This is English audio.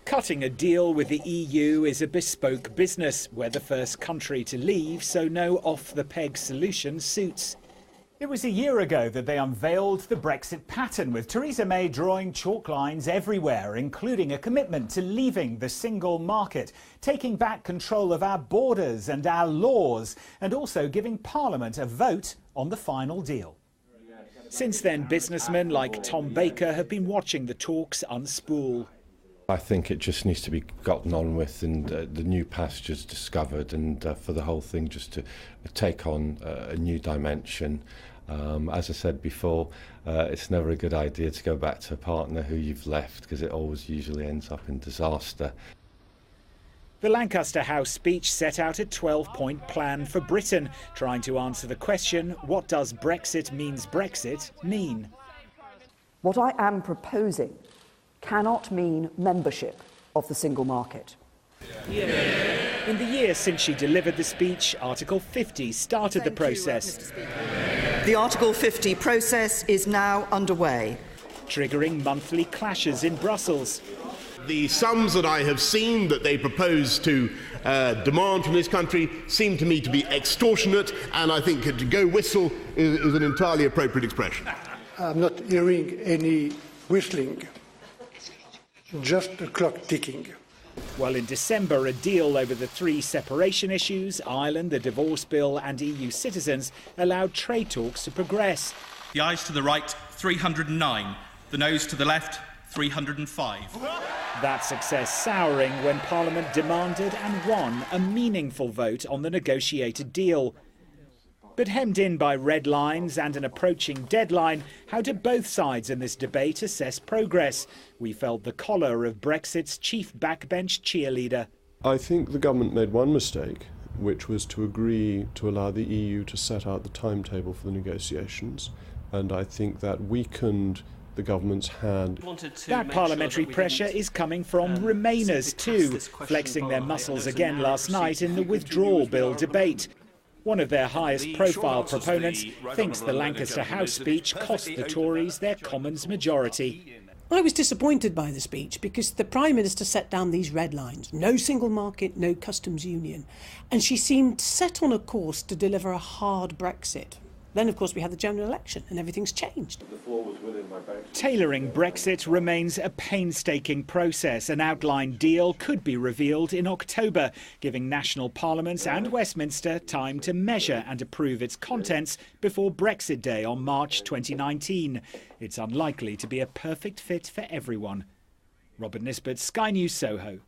Cutting a deal with the EU is a bespoke business. We're the first country to leave, so no off-the-peg solution suits. It was a year ago that they unveiled the Brexit pattern, with Theresa May drawing chalk lines everywhere, including a commitment to leaving the single market, taking back control of our borders and our laws, and also giving Parliament a vote on the final deal. Since then, businessmen like Tom Baker have been watching the talks unspool. I think it just needs to be gotten on with and the new pastures discovered, and for the whole thing just to take on a new dimension. As I said before, it's never a good idea to go back to a partner who you've left, because it always usually ends up in disaster. The Lancaster House speech set out a 12-point plan for Britain, trying to answer the question, what does Brexit means Brexit mean? What I am proposing cannot mean membership of the single market. In the year since she delivered the speech, Article 50 started the process. The Article 50 process is now underway, triggering monthly clashes in Brussels. The sums that I have seen that they propose to demand from this country seem to me to be extortionate, and I think to go whistle is an entirely appropriate expression. I'm not hearing any whistling, just the clock ticking. Well, in December, a deal over the three separation issues, Ireland, the divorce bill and EU citizens, allowed trade talks to progress. The ayes to the right, 309. The noes to the left, 305. That success souring when Parliament demanded and won a meaningful vote on the negotiated deal. But hemmed in by red lines and an approaching deadline, how do both sides in this debate assess progress? We felt the collar of Brexit's chief backbench cheerleader. I think the government made one mistake, which was to agree to allow the EU to set out the timetable for the negotiations, and I think that weakened the government's hand. That parliamentary pressure is coming from Remainers too, flexing their muscles again last night in the withdrawal bill debate. One of their highest profile proponents thinks the Lancaster House speech cost the Tories their Commons majority. I was disappointed by the speech because the Prime Minister set down these red lines. No single market, no customs union. And she seemed set on a course to deliver a hard Brexit. Then, of course, we had the general election and everything's changed. Tailoring Brexit remains a painstaking process. An outline deal could be revealed in October, giving national parliaments and Westminster time to measure and approve its contents before Brexit Day on March 2019. It's unlikely to be a perfect fit for everyone. Robert Nisbet, Sky News, Soho.